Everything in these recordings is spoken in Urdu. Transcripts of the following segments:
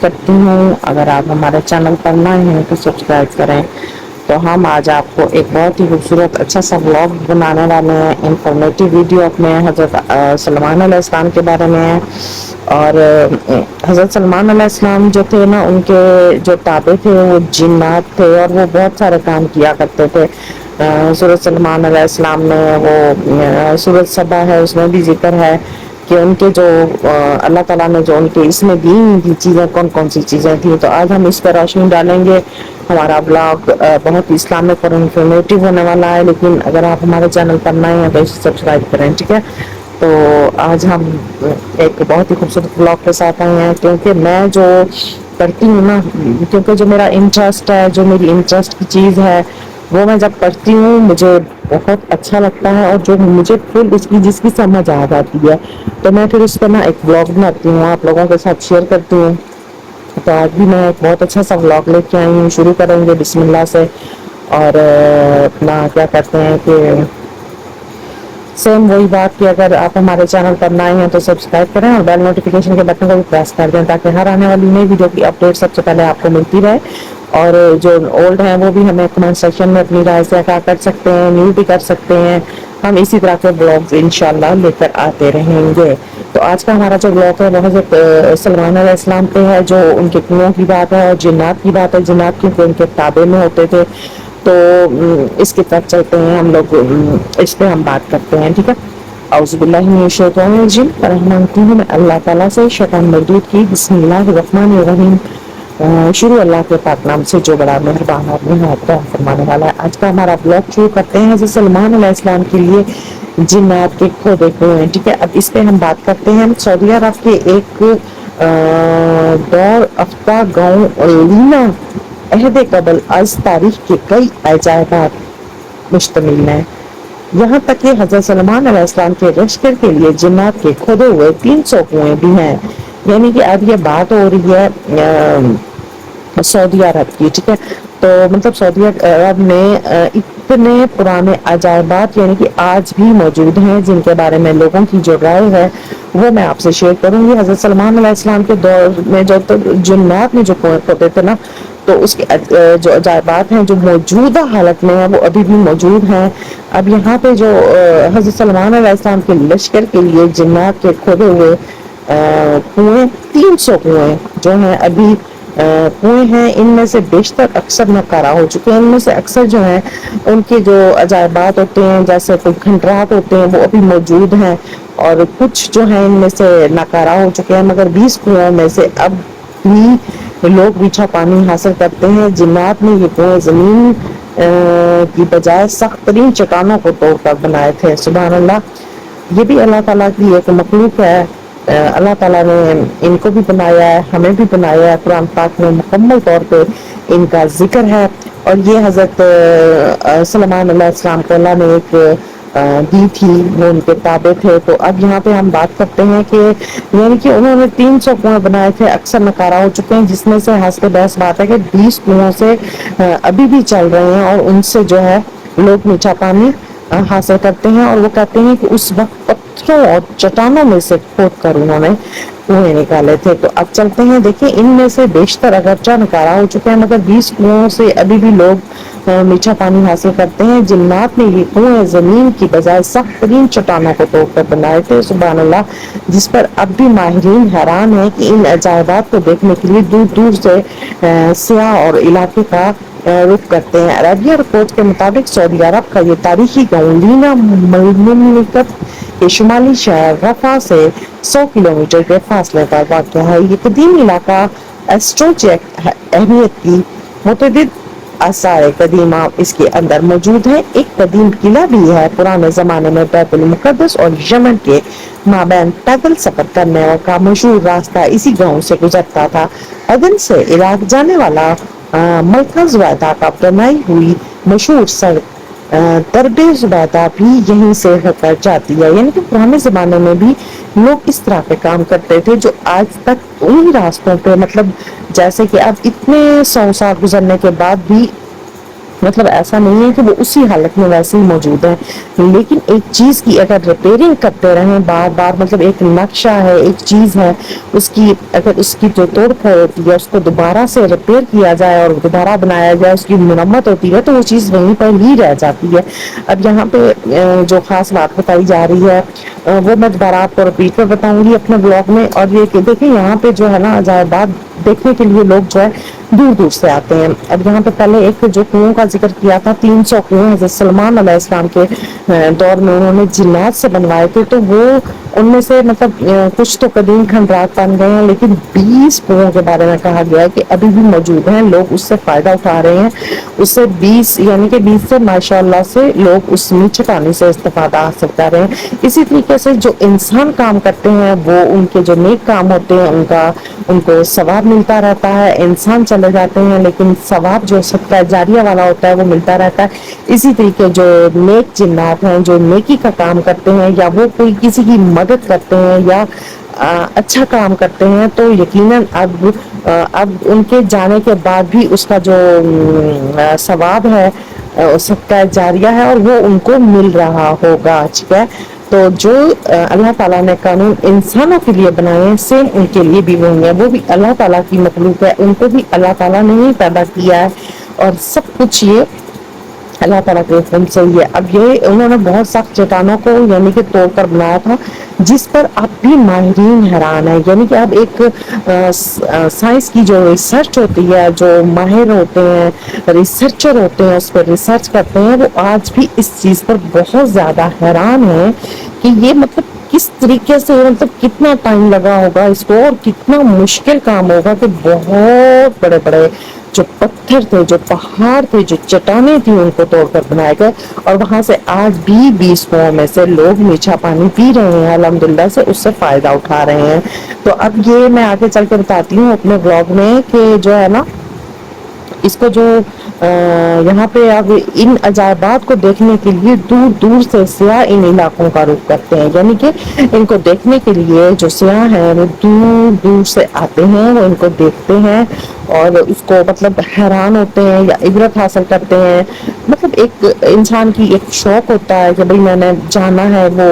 کرتی ہوں. اگر آپ ہمارے چینل پر نئے ہیں تو سبسکرائب کریں. تو ہم آج آپ کو ایک بہت ہی خوبصورت اچھا سا بلاگ بنانے والے ہیں. انفارمیٹیو ویڈیو اپنے حضرت سلمان علیہ السلام کے بارے میں ہے. اور حضرت سلمان علیہ السلام جو تھے نا, ان کے جو تابع تھے وہ جنات تھے, اور وہ بہت سارے کام کیا کرتے تھے. سورۃ سلمان علیہ السلام میں وہ سورۃ سبا ہے, اس میں بھی ذکر ہے کہ ان کے جو اللہ تعالیٰ نے جو ان کے اس میں دی تھی چیزیں کون کون سی چیزیں تھیں. تو آج ہم اس پہ روشنی ڈالیں گے. ہمارا بلاگ بہت اسلامک اور انفارمیٹیو ہونے والا ہے, لیکن اگر آپ ہمارے چینل پر نئے ہیں تو اسے سبسکرائب کریں. ٹھیک ہے, تو آج ہم ایک بہت ہی خوبصورت بلاگ کے ساتھ آئے ہیں, کیونکہ میں جو کرتی ہوں نا, کیونکہ جو میرا انٹرسٹ ہے, جو میری انٹرسٹ کی چیز ہے, وہ میں جب پڑھتی ہوں مجھے بہت اچھا لگتا ہے, اور جو مجھے پھر اس کی جس کی سمجھ آ جاتی ہے تو میں پھر اس پہ نا ایک بلاگ بناتی ہوں, آپ لوگوں کے ساتھ شیئر کرتی ہوں. تو آج بھی میں ایک بہت اچھا سا بلاگ لے کے آئی ہوں. شروع کریں گے بسم اللہ سے, اور اپنا کیا کہتے ہیں کہ سیم وہی بات کہ اگر آپ ہمارے چینل پر نئے ہیں تو سبسکرائب کریں, اور بیل نوٹیفکیشن کے بٹن کو بھی پریس کر دیں, تاکہ ہر آنے والی نئی ویڈیو کی اپڈیٹ سب سے پہلے آپ کو ملتی رہے. اور جو اولڈ ہیں وہ بھی ہمیں کمنٹ سیکشن میں اپنی رائے سے عطا کر سکتے ہیں, نیو بھی کر سکتے ہیں. ہم اسی طرح کے بلاگز انشاءاللہ لے کر آتے رہیں گے. تو آج کا ہمارا جو بلاگ ہے وہ حضرت سلمان علیہ السلام پہ ہے, جو ان کے کنووں کی بات ہے, اور جنات کی بات ہے. جنات کیونکہ ان کے تابع میں ہوتے تھے, تو اس کی طرف چلتے ہیں ہم لوگ, اس پہ ہم بات کرتے ہیں. ٹھیک ہے, اعوذ باللہ من الشیطان الرجیم. مانگتی ہوں میں اللہ تعالیٰ سے شیطان مردود کی. بسم اللہ الرحمن الرحیم. شروع اللہ کے پاک نام سے جو بڑا مہربان اور نہایت رحم فرمانے والا ہے. آج کا ہمارا بلاگ شروع کرتے ہیں حضرت سلمان علیہ السلام کے لیے جنات کے کھودے ہوئے ہیں. ٹھیک ہے, اب اس پہ ہم بات کرتے ہیں. سعودی عرب کے ایک دور افتہ گاؤں لینا عہد قبل از تاریخ کے کئی عجائبات مشتمل ہیں. یہاں تک کہ حضرت سلمان علیہ السلام کے لشکر کے لیے جنات کے کھودے ہوئے 300 کنویں بھی ہیں. یعنی کہ اب یہ بات ہو رہی ہے سعودی عرب کی. ٹھیک ہے, تو مطلب سعودی عرب میں اتنے پرانے عجائبات یعنی کہ آج بھی موجود ہیں, جن کے بارے میں لوگوں کی جو رائے ہے وہ میں آپ سے شیئر کروں گی. حضرت سلمان علیہ السلام کے دور میں جب جنات میں جو کنویں کھودے تھے نا, تو اس کے جو عجائبات ہیں جو موجودہ حالت میں ہیں وہ ابھی بھی موجود ہیں. اب یہاں پہ جو حضرت سلمان علیہ السلام کے لشکر کے لیے جنات کے کھودے ہوئے کنویں 300 کنویں جو ہیں ابھی کنویں ہیں, ان میں سے بیشتر اکثر ناکارہ ہو چکے ہیں. ان میں سے اکثر جو ہیں ان کے جو عجائبات ہوتے ہیں, جیسے کوئی کھنڈرات ہوتے ہیں, وہ ابھی موجود ہیں, اور کچھ جو ہیں ان میں سے ناکارہ ہو چکے ہیں. مگر 20 کنوؤں میں سے اب بھی لوگ میٹھا پانی حاصل کرتے ہیں. جنات نے یہ کنویں زمین کی بجائے سخت ترین چٹانوں کو توڑ کر بنائے تھے. سبحان اللہ, یہ بھی اللہ تعالیٰ کی ایک مخلوق ہے. اللہ تعالیٰ نے ان کو بھی بنایا ہے, ہمیں بھی بنایا ہے. قرآن پاک میں مکمل طور پہ ان کا ذکر ہے. اور یہ حضرت سلمان علیہ السلام کو اللہ نے ایک دی تھی, وہ ان کے تابع تھے. تو اب یہاں پہ ہم بات کرتے ہیں کہ یعنی کہ انہوں نے 300 کنویں بنائے تھے, اکثر ناکارہ ہو چکے ہیں, جس میں سے حسب بحث بات ہے کہ 20 کنووں سے ابھی بھی چل رہے ہیں, اور ان سے جو ہے لوگ میٹھا پانی حاصل کرتے ہیں. اور وہ کہتے ہیں کہ اس وقت پتھروں اور چٹانوں میں سے کھود کر انہوں نے کنویں نکالے تھے. تو اب چلتے ہیں, دیکھیں ان میں سے بیشتر اگرچہ ناکارہ ہو چکے ہیں, مگر 20 کنووں سے ابھی بھی لوگ میٹھا پانی حاصل کرتے ہیں. جنات نے یہ کنویں زمین کی بجائے سخت ترین چٹانوں کو توڑ کر بنائے تھے. سبحان اللہ, جس پر اب بھی ماہرین حیران ہیں کہ ان عجائبات کو دیکھنے کے لیے دور دور سے سیاح اور علاقے کا رخ کرتے ہیں. عربیہ رپورٹ کے مطابق سعودی عرب کا یہ تاریخی گاؤں لینا مملکت کے شمالی شہر رفح سے 100 کلومیٹر کے فاصلے پر واقع ہے. یہ قدیم علاقہ ایسٹروجیک اہمیت کی متعدد آثار قدیمہ اس کے اندر موجود ہے. ایک قدیم قلعہ بھی ہے. پرانے زمانے میں بیت المقدس اور یمن کے مابین پیدل سفر کرنے کا مشہور راستہ اسی گاؤں سے گزرتا تھا. عدن سے عراق جانے والا ملکہ زبیدہ کا بنائی ہوئی مشہور سڑک درب زبیدہ بھی یہیں سے ہو کر جاتی ہے. یعنی کہ پرانے زمانے میں بھی لوگ اس طرح کے کام کرتے تھے, جو آج تک انہی راستوں پہ, مطلب جیسے کہ اب اتنے 100 سال گزرنے کے بعد بھی مطلب ایسا نہیں ہے کہ وہ اسی حالت میں ویسے ہی موجود ہے، لیکن ایک چیز کی اگر ریپیئرنگ کرتے رہیں بار بار، مطلب ایک نقشہ ہے، ایک چیز ہے، اس کی اگر اس کی جو توڑ پھوڑ ہوتی ہے اس کو دوبارہ سے ریپیئر کیا جائے اور دوبارہ بنایا جائے، اس کی مرمت ہوتی ہے، تو وہ چیز وہیں پر ہی رہ جاتی ہے۔ اب یہاں پہ جو خاص بات بتائی جا رہی ہے وہ میں دوبارہ آپ کو رپیٹ کر بتاؤں گی اپنے بلاگ میں، اور یہ کہ دیکھیں یہاں پہ جو ہے نا عجائبات دیکھنے کے لیے لوگ جو ہے دور دور سے آتے ہیں۔ اب یہاں پہ پہلے ایک جو کنویں کا ذکر کیا تھا، 300 کنویں حضرت سلمان علیہ السلام کے دور میں انہوں نے جنات سے بنوائے تھے، تو وہ ان میں سے مطلب کچھ تو قدیم کھنڈرات بن گئے ہیں، لیکن 20 کنووں کے بارے میں کہا گیا ہے کہ ابھی بھی موجود ہیں، لوگ اس سے فائدہ اٹھا رہے ہیں۔ اس سے 20 یعنی کہ 20 سے ماشاء اللہ سے لوگ اس میٹھے پانی سے استفادہ حاصل کر رہے ہیں۔ اسی طریقے سے جو انسان کام کرتے ہیں وہ ان کے جو نیک کام ہوتے ہیں ان کو ثواب ملتا رہتا ہے۔ انسان چلے جاتے ہیں لیکن ثواب جو صدقہ جاریہ والا ہوتا ہے وہ ملتا رہتا ہے۔ اسی طریقے جو نیک جنات ہیں جو نیکی کا کام کرتے ہیں، یا وہ کوئی کسی کی مدد کرتے ہیں یا اچھا کام کرتے ہیں، تو یقیناً اب ان کے جانے کے بعد بھی اس کا جو ثواب ہے صدقہ جاریہ ہے، اور وہ ان کو مل رہا ہوگا۔ ٹھیک ہے، تو جو اللہ تعالیٰ نے قانون انسانوں کے لیے بنائے ہیں، سیم ان کے لیے بھی وہی ہے، وہ بھی اللہ تعالیٰ کی مخلوق ہے، ان کو بھی اللہ تعالیٰ نے ہی پیدا کیا ہے، اور سب کچھ یہ اللہ تعالیٰ کے حکم سے ہی ہے۔ اب یہ انہوں نے بہت سخت چٹانوں کو یعنی کہ توڑ کر بنایا تھا، جس پر اب بھی ماہرین حیران ہے۔ یعنی کہ اب ایک سائنس کی جو ریسرچ ہوتی ہے، جو ماہر ہوتے ہیں، ریسرچر ہوتے ہیں، اس پر ریسرچ کرتے ہیں، وہ آج بھی اس چیز پر بہت زیادہ حیران ہے کہ یہ مطلب کس طریقے سے، مطلب کتنا ٹائم لگا ہوگا اس کو، اور کتنا مشکل کام ہوگا کہ بہت بڑے بڑے جو پتھر تھے، جو پہاڑ تھے، جو چٹانیں تھیں، ان کو توڑ کر بنائے گئے، اور وہاں سے آج بھی 20 کنوؤں میں سے لوگ میٹھا پانی پی رہے ہیں، الحمدللہ سے اس سے فائدہ اٹھا رہے ہیں۔ تو اب یہ میں آگے چل کے بتاتی ہوں اپنے بلاگ میں کہ جو ہے نا اس کو جو یہاں پہ اب ان عجائبات کو دیکھنے کے لیے دور دور سے سیاح ان علاقوں کا رخ کرتے ہیں، یعنی کہ ان کو دیکھنے کے لیے جو سیاح ہیں وہ دور دور سے آتے ہیں، وہ ان کو دیکھتے ہیں اور اس کو مطلب حیران ہوتے ہیں یا عبرت حاصل کرتے ہیں۔ مطلب ایک انسان کی ایک شوق ہوتا ہے کہ بھئی میں نے جانا ہے، وہ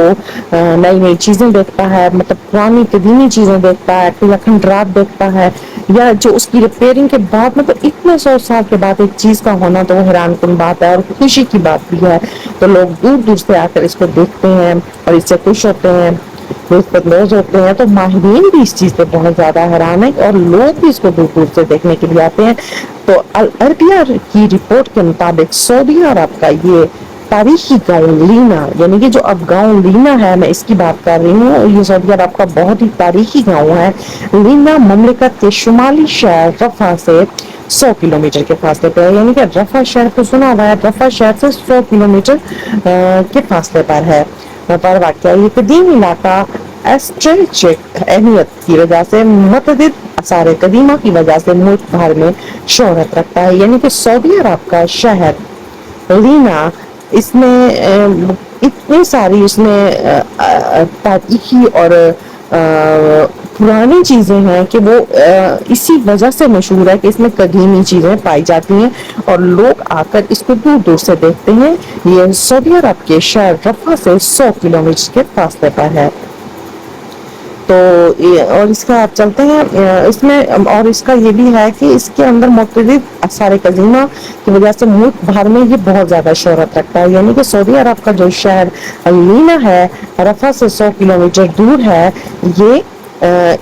نئی نئی چیزیں دیکھتا ہے، مطلب پرانی قدیمی چیزیں دیکھتا ہے یا کھنڈرات دیکھتا ہے، یا جو اس کی ریپیئرنگ کے بعد مطلب اتنے 100 سال کے بعد ایک چیز کا ہونا تو وہ حیران کن بات ہے اور خوشی کی بات بھی ہے۔ تو لوگ دور دور سے آ کر اس کو دیکھتے ہیں اور اس سے خوش ہوتے ہیں، لطف اندوز ہوتے ہیں۔ تو ماہرین بھی اس چیز پہ بہت زیادہ حیران ہیں اور لوگ بھی اس کو دور دور سے دیکھنے کے لیے آتے ہیں۔ تو العربیہ کی رپورٹ کے مطابق سعودی عرب کا یہ تاریخی گاؤں لینا، یعنی کہ جو اب گاؤں لینا ہے، میں اس کی بات کر رہی ہوں، یہ سعودی عرب کا بہت ہی تاریخی گاؤں ہے۔ لینا مملکت کے شمالی شہر رفح سے 100 کلومیٹر کے فاصلے پہ ہے، یعنی کہ رفح شہر کو سنا ہوا ہے، رفح شہر سے 100 کلومیٹر کے فاصلے پر ہے پر واقع۔ یہ قدیم علاقہ اسٹریٹجک اہمیت کی وجہ سے، متعدد آثار قدیمہ کی وجہ سے ملک بھر میں شہرت رکھتا ہے، یعنی کہ سعودی عرب کا شہر لینا، اس میں اتنی ساری اس میں تاریخی اور پرانی چیزیں ہیں کہ وہ اسی وجہ سے مشہور ہے کہ اس میں قدیمی چیزیں پائی جاتی ہیں اور لوگ آ کر اس کو دور دور سے دیکھتے ہیں۔ یہ سعودی عرب کے شہر رفح سے 100 کلومیٹر کے فاصلے پر ہے۔ تو اور اس کا آپ چلتے ہیں اس میں، اور اس کا یہ بھی ہے کہ اس کے اندر مختلف آثار قدیمہ کی وجہ سے ملک بھر میں یہ بہت زیادہ شہرت رکھتا ہے، یعنی کہ سعودی عرب کا جو شہر لینا ہے، رفح سے 100 کلومیٹر دور ہے، یہ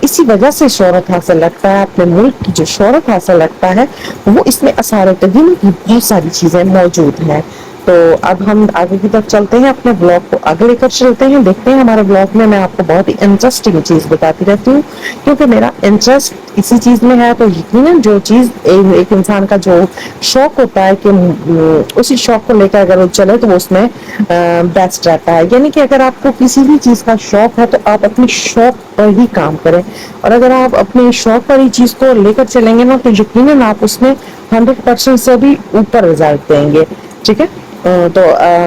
اسی وجہ سے شہرت حاصل رکھتا ہے، اپنے ملک کی جو شہرت حاصل رکھتا ہے وہ اس میں آثار قدیمہ کی بہت ساری چیزیں موجود ہیں۔ تو اب ہم آگے کی طرف چلتے ہیں، اپنے بلاگ کو آگے لے کر چلتے ہیں، دیکھتے ہیں ہمارے بلاگ میں میں آپ کو بہت ہی انٹرسٹنگ چیز بتاتی رہتی ہوں کیونکہ میرا انٹرسٹ اسی چیز میں ہے۔ تو یقیناً جو چیز ایک انسان کا جو شوق ہوتا ہے کہ اسی شوق کو لے کر اگر وہ چلے تو وہ اس میں بیسٹ رہتا ہے، یعنی کہ اگر آپ کو کسی بھی چیز کا شوق ہے تو آپ اپنی شوق پر ہی کام کریں، اور اگر آپ اپنے شوق پر ہی چیز کو لے کر چلیں گے نا تو یقیناً آپ اس میں 100% سے بھی اوپر رزلٹ دیں گے۔ ٹھیک ہے، تو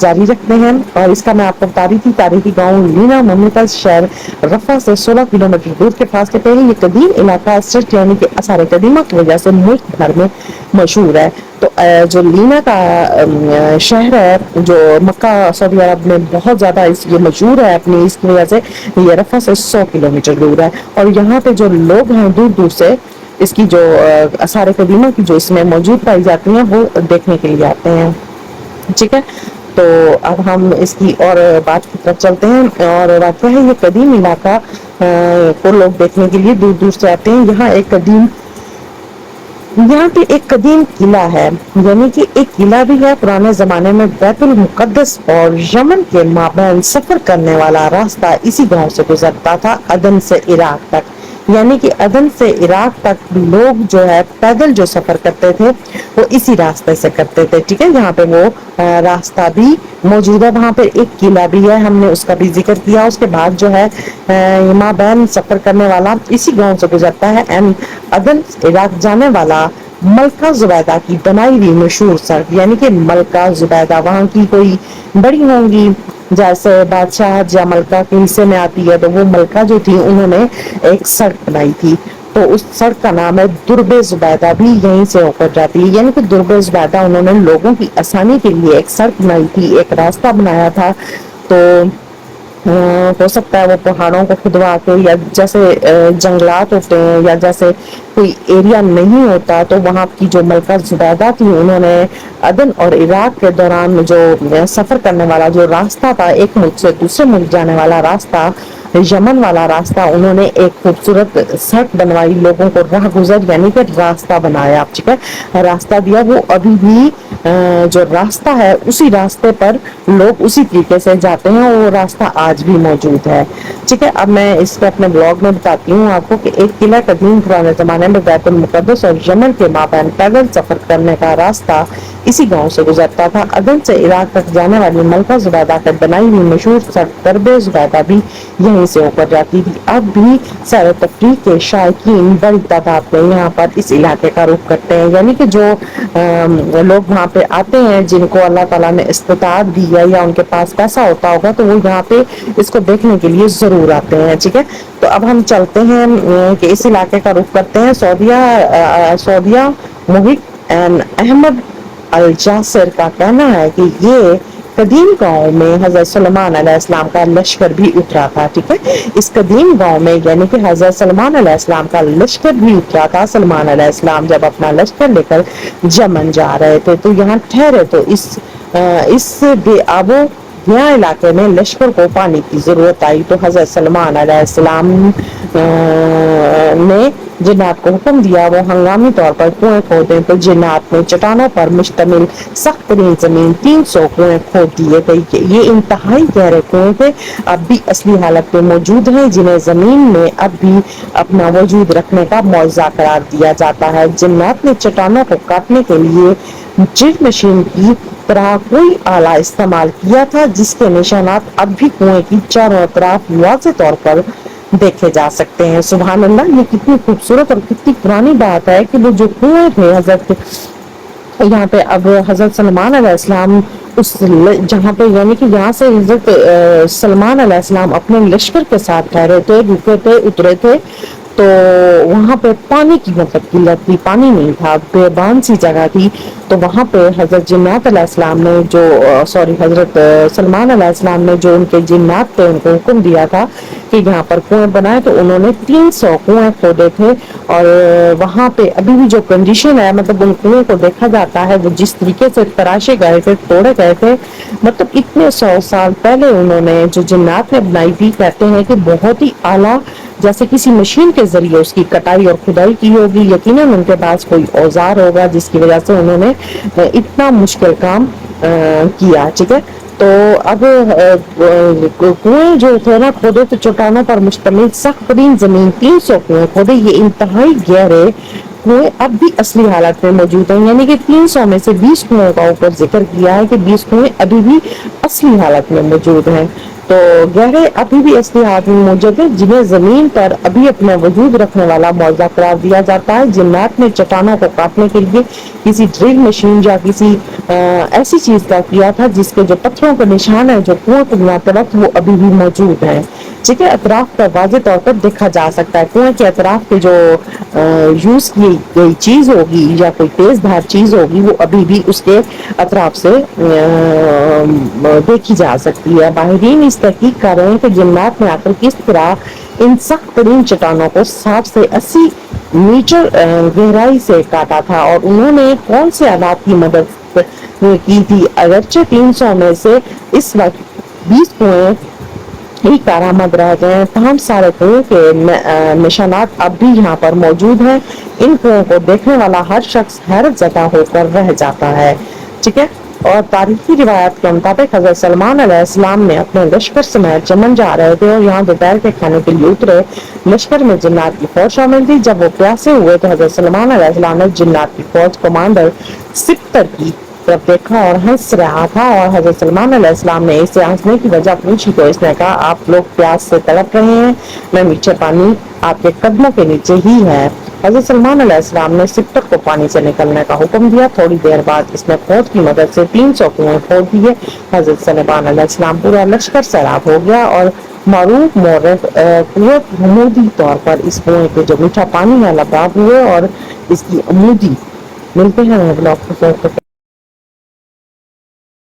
جاری رکھتے ہیں, اور اس کا میں آپ کو بتا رہی تھی تاریخی گاؤں لینا مملکت شہر رفح سے 16 کلومیٹر دور کے فاصلے پہ یہ قدیم علاقہ یعنی کہ آثار قدیمہ کی وجہ سے ملک بھر میں مشہور ہے. تو جو لینا کا شہر ہے جو مکہ سعودی عرب میں بہت زیادہ اس لیے مشہور ہے اپنی اس کی وجہ سے, یہ رفح سے 100 کلومیٹر دور ہے. اور یہاں پہ جو لوگ ہیں دور دور سے اس کی جو آثار قدیمہ کی جو اس میں موجود پائی جاتی ہیں وہ دیکھنے کے لیے آتے ہیں. ٹھیک ہے, تو اب ہم اس کی اور بات کی طرف چلتے ہیں. اور واقع ہے یہ قدیم علاقہ کو لوگ دیکھنے کے لیے دور دور سے آتے ہیں. یہاں پہ ایک قدیم قلعہ ہے, یعنی کہ ایک قلعہ بھی ہے. پرانے زمانے میں بیت المقدس اور یمن کے مابین سفر کرنے والا راستہ اسی گاؤں سے گزرتا تھا عدن سے عراق تک. یعنی کہ عدن سے عراق تک لوگ جو ہے پیدل جو سفر کرتے تھے وہ اسی راستے سے کرتے تھے. ٹھیک ہے, یہاں پہ وہ راستہ بھی موجود ہے. وہاں پہ ایک قلعہ بھی ہے, ہم نے اس کا بھی ذکر کیا. اس کے بعد جو ہے مابین سفر کرنے والا اسی گاؤں سے گزرتا ہے. عدن عراق جانے والا ملکہ زبیدہ کی بنائی ہوئی مشہور سڑک, یعنی کہ ملکہ زبیدہ وہاں کی کوئی بڑی ہوں گی جیسے بادشاہ یا ملکہ کے حصے میں آتی ہے, تو وہ ملکہ جو تھی انہوں نے ایک سڑک بنائی تھی. تو اس سڑک کا نام ہے درب زبیدہ, بھی یہیں سے ہو کر جاتی ہے. یعنی کہ درب زبیدہ انہوں نے لوگوں کی آسانی کے لیے ایک سڑک بنائی تھی, ایک راستہ بنایا تھا. تو ہو سکتا ہے وہ پہاڑوں کو کھدوا کے, یا جیسے جنگلات ہوتے ہیں یا جیسے کوئی ایریا نہیں ہوتا, تو وہاں کی جو ملکہ زبیدہ تھی انہوں نے عدن اور عراق کے دوران جو سفر کرنے والا جو راستہ تھا, ایک ملک سے دوسرے ملک جانے والا راستہ, یمن والا راستہ, انہوں نے ایک خوبصورت سڑک بنوائی, لوگوں کو راہ گزر یعنی کہ راستہ بنایا. ٹھیک ہے, راستہ دیا. وہ ابھی بھی جو راستہ ہے اسی راستے پر لوگ اسی طریقے سے جاتے ہیں, اور وہ راستہ آج بھی موجود ہے. ٹھیک ہے, اب میں اس کو اپنے بلاگ میں بتاتی ہوں آپ کو کہ ایک قلعہ قدیم پرانے زمانے میں بیت المقدس اور یمن کے مابین پیدل سفر کرنے کا راستہ اسی گاؤں سے گزرتا تھا. عدن سے عراق تک جانے والی ملکہ زبیدہ کا بنائی ہوئی مشہور سڑک درب زبیدہ بھی یہیں سے ہو کر جاتی تھی. اب بھی سیر و تفریح کے شائقین بڑی تعداد میں یہاں پر اس علاقے کا رخ کرتے ہیں. یعنی کہ جو لوگ وہاں پہ آتے ہیں جن کو اللہ تعالیٰ نے استطاعت دی ہے یا ان کے پاس پیسہ ہوتا ہوگا, تو وہ یہاں پہ اس کو دیکھنے کے لیے ضرور آتے ہیں. ٹھیک ہے, تو اب ہم چلتے ہیں کہ اس علاقے کا رخ کرتے ہیں. سعودیہ محق احمد الجاسر کا کہنا ہے کہ یہ قدیم گاؤں میں حضرت سلیمان علیہ السلام کا لشکر بھی اترا تھا. ٹھیک ہے, اس قدیم گاؤں میں یعنی کہ حضرت سلیمان علیہ السلام کا لشکر بھی اترا تھا. سلیمان علیہ السلام جب اپنا لشکر لے کر یمن جا رہے تھے تو یہاں ٹھہرے, تو اس بے آبو یہاں علاقے میں لشکر کو پانی کی ضرورت آئی. تو حضرت سلیمان علیہ السلام نے جنات کو حکم دیا وہ ہنگامی طور پر کنویں کھودیں. تو جنات نے چٹانوں پر مشتمل سخت ترین زمین 300 کنویں کھود دیے گئے. یہ انتہائی گہرے کنویں تھے, اب بھی اصلی حالت میں موجود ہیں, جنہیں زمین میں اب بھی اپنا وجود رکھنے کا معجزہ قرار دیا جاتا ہے. جنات نے چٹانوں کو کاٹنے کے لیے ڈرل مشین کی طرح کوئی آلہ استعمال کیا تھا, جس کے نشانات اب بھی کنویں کی چاروں طرف واضح طور پر دیکھے جا سکتے ہیں. سبحان اللہ, یہ کتنی خوبصورت اور کتنی پرانی بات ہے کہ وہ جو کنویں تھے حضرت یہاں پہ اب حضرت سلمان علیہ السلام اس جہاں پہ یعنی کہ یہاں سے حضرت سلمان علیہ السلام اپنے لشکر کے ساتھ ٹھہرے تھے, رکے تھے, اترے تھے, تو وہاں پہ پانی کی مطلب قلت تھی, پانی نہیں تھا, بیابان سی جگہ تھی. تو وہاں پہ حضرت جنات علیہ السلام نے حضرت سلمان علیہ السلام نے جو ان کے جنات تھے ان کو حکم دیا تھا کہ یہاں پر کنویں بنائے. تو انہوں نے 300 کنویں کھودے تھے, اور وہاں پہ ابھی بھی جو کنڈیشن ہے مطلب ان کنویں کو دیکھا جاتا ہے وہ جس طریقے سے تراشے گئے تھے, توڑے گئے تھے, مطلب اتنے 100 سال پہلے انہوں نے جو جنات نے بنائی تھی, کہتے ہیں کہ بہت ہی اعلیٰ جیسے کسی مشین کے ذریعے اس کی کٹائی اور کھدائی کی ہوگی. یقیناً ان کے پاس کوئی اوزار ہوگا جس کی وجہ سے انہوں نے اتنا مشکل کام کیا. ٹھیک ہے, تو اب کنویں جو تھے نا کھودے تو چٹانوں پر مشتمل سخت ترین زمین 300 کنویں کھودے. یہ انتہائی گہرے کنویں اب بھی اصلی حالت میں موجود ہیں, یعنی کہ 300 میں سے 20 کنویں کا اوپر ذکر کیا ہے کہ 20 کنویں ابھی بھی اصلی حالت میں موجود ہیں. تو گہرے ابھی بھی اصطلاحات موجود ہیں جنہیں زمین پر ابھی اپنا وجود رکھنے والا معجزہ قرار دیا جاتا ہے. جنات نے چٹانوں کو کاٹنے کے لیے کسی ڈرل مشین یا کسی ایسی چیز کا کیا تھا جس کے جو پتھروں کے نشان ہے جو کنویں کو بناتے وقت وہ ابھی بھی موجود ہے. ٹھیک ہے, اطراف پر واضح طور پر دیکھا جا سکتا ہے. کنویں کے اطراف کے جو یوز کی گئی چیز ہوگی یا کوئی تیز دھار چیز ہوگی وہ ابھی بھی اس کے اطراف سے دیکھی جا سکتی ہے. ماہرین اس تحقیق کر رہے ہیں کہ جنات نے آخر کس طرح ان سخت ترین چٹانوں کو 60 سے 80 میٹر گہرائی سے کاٹا تھا اور انہوں نے کون سے آلات کی مدد کی تھی. اگرچہ 300 میں سے اس وقت 20 کنویں ہی کارآمد رہ گئے ہیں, تاہم سارے کنویں کے نشانات اب بھی یہاں پر موجود ہیں. ان کنووں کو دیکھنے والا ہر شخص حیرت زدہ ہو کر رہ جاتا ہے. ٹھیک ہے, اور تاریخی روایات کے مطابق حضرت سلمان علیہ السلام نے اپنے لشکر سمیت یمن جا رہے تھے اور یہاں دوپہر کے کھانے کے لیے اترے. لشکر میں جنات کی فوج شامل تھی. جب وہ پیاسے ہوئے تو حضرت سلمان علیہ السلام نے جنات کی فوج کمانڈر سپتر کی طرف دیکھا اور ہنس رہا تھا, اور حضرت سلمان علیہ السلام نے اس سے ہنسنے کی وجہ پوچھی تو اس نے کہا, آپ لوگ پیاس سے تڑپ رہے ہیں, میں میٹھے پانی آپ کے قدموں کے نیچے ہی ہے. حضرت سلمان علیہ السلام نے سپتر کو پانی سے نکلنے کا حکم دیا. تھوڑی دیر بعد اس نے فوج کی مدد سے 300 کنویں کھود دیے. حضرت سلمان علیہ السلام پورا لشکر سیراب ہو گیا اور معروف مورخ قوت عمودی طور پر اس کنویں کے جو میٹھا پانی ہے لباب ہوئے اور اس کی عمودی ملتے ہیں بلاک